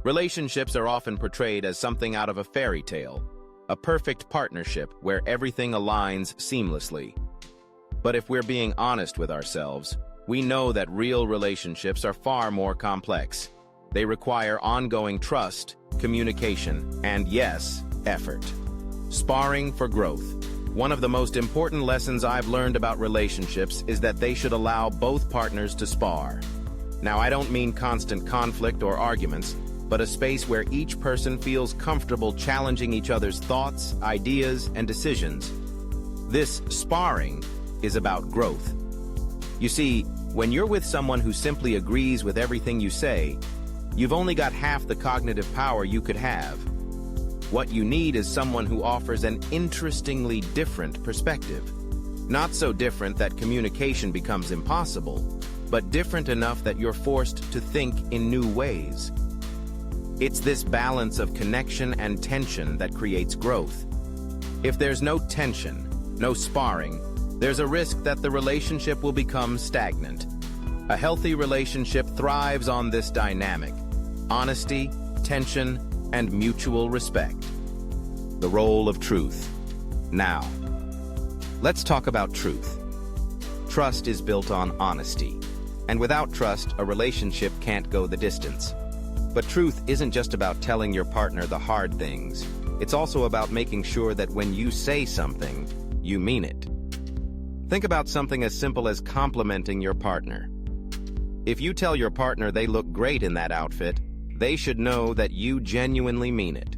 Relationships are often portrayed as something out of a fairy tale, a perfect partnership where everything aligns seamlessly. But if we're being honest with ourselves, we know that real relationships are far more complex. They require ongoing trust, communication, and yes, effort. Sparring for growth. One of the most important lessons I've learned about relationships is that they should allow both partners to spar. Now, I don't mean constant conflict or arguments, but a space where each person feels comfortable challenging each other's thoughts, ideas, and decisions. This sparring is about growth. You see, when you're with someone who simply agrees with everything you say, you've only got half the cognitive power you could have. What you need is someone who offers an interestingly different perspective. Not so different that communication becomes impossible, but different enough that you're forced to think in new ways. It's this balance of connection and tension that creates growth. If there's no tension, no sparring, there's a risk that the relationship will become stagnant. A healthy relationship thrives on this dynamic: honesty, tension, and mutual respect. The role of truth. Now, let's talk about truth. Trust is built on honesty, and without trust, a relationship can't go the distance. But truth isn't just about telling your partner the hard things. It's also about making sure that when you say something, you mean it. Think about something as simple as complimenting your partner. If you tell your partner they look great in that outfit, they should know that you genuinely mean it.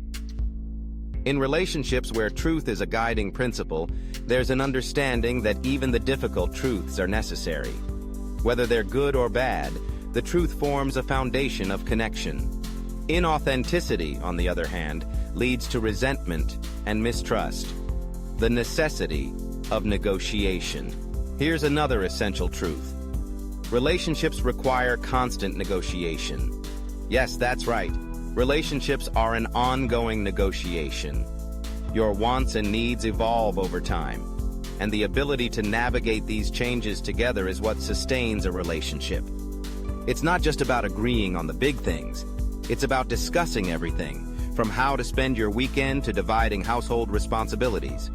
In relationships where truth is a guiding principle, there's an understanding that even the difficult truths are necessary. Whether they're good or bad, the truth forms a foundation of connection. Inauthenticity, on the other hand, leads to resentment and mistrust. The necessity of negotiation. Here's another essential truth. Relationships require constant negotiation. Yes, that's right. Relationships are an ongoing negotiation. Your wants and needs evolve over time, and the ability to navigate these changes together is what sustains a relationship. It's not just about agreeing on the big things. It's about discussing everything, from how to spend your weekend to dividing household responsibilities.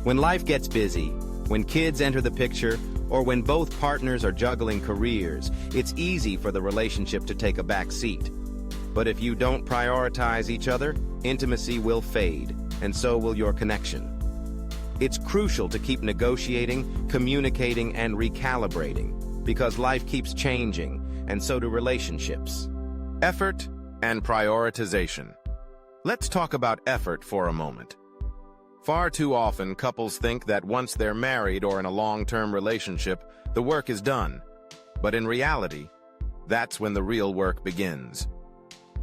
When life gets busy, when kids enter the picture, or when both partners are juggling careers, it's easy for the relationship to take a back seat. But if you don't prioritize each other, intimacy will fade, and so will your connection. It's crucial to keep negotiating, communicating, and recalibrating, because life keeps changing, and so do relationships. Effort and prioritization. Let's talk about effort for a moment. Far too often, couples think that once they're married or in a long-term relationship, the work is done. But in reality, that's when the real work begins.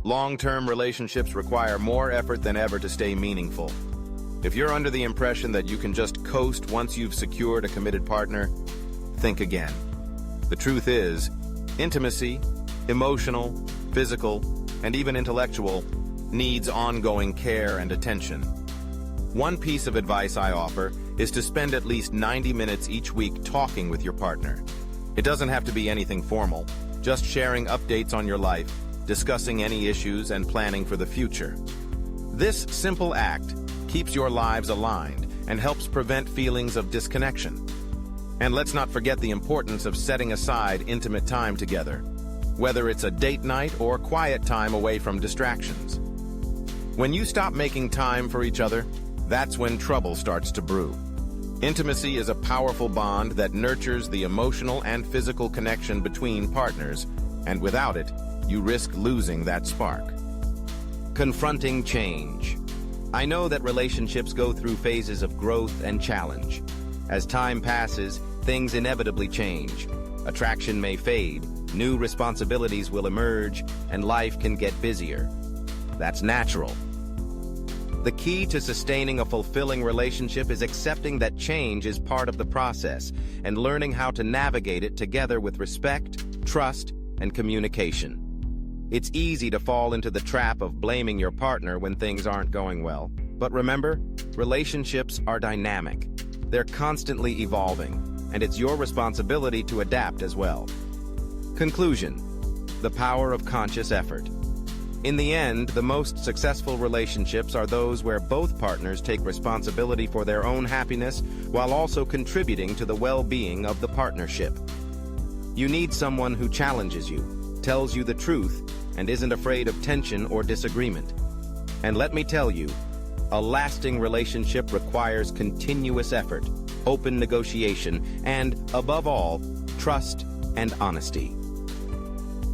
Long-term relationships require more effort than ever to stay meaningful. If you're under the impression that you can just coast once you've secured a committed partner, think again. The truth is, intimacy, emotional, physical, and even intellectual, needs ongoing care and attention. One piece of advice I offer is to spend at least 90 minutes each week talking with your partner. It doesn't have to be anything formal, just sharing updates on your life, discussing any issues, and planning for the future. This simple act keeps your lives aligned and helps prevent feelings of disconnection. And let's not forget the importance of setting aside intimate time together, whether it's a date night or quiet time away from distractions. When you stop making time for each other, that's when trouble starts to brew. Intimacy is a powerful bond that nurtures the emotional and physical connection between partners, and without it, you risk losing that spark. Confronting change. I know that relationships go through phases of growth and challenge. As time passes, things inevitably change. Attraction may fade, new responsibilities will emerge, and life can get busier. That's natural. The key to sustaining a fulfilling relationship is accepting that change is part of the process and learning how to navigate it together with respect, trust, and communication. It's easy to fall into the trap of blaming your partner when things aren't going well. But remember, relationships are dynamic. They're constantly evolving, and it's your responsibility to adapt as well. Conclusion: the power of conscious effort. In the end, the most successful relationships are those where both partners take responsibility for their own happiness while also contributing to the well-being of the partnership. You need someone who challenges you, tells you the truth, and isn't afraid of tension or disagreement. And let me tell you, a lasting relationship requires continuous effort, open negotiation, and, above all, trust and honesty.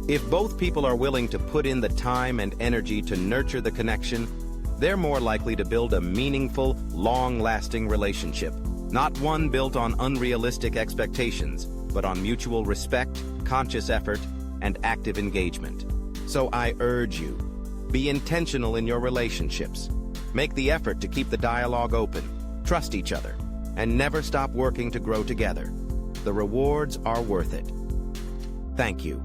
If both people are willing to put in the time and energy to nurture the connection, they're more likely to build a meaningful, long-lasting relationship, not one built on unrealistic expectations, but on mutual respect, conscious effort, and active engagement. So I urge you, be intentional in your relationships. Make the effort to keep the dialogue open, trust each other, and never stop working to grow together. The rewards are worth it. Thank you.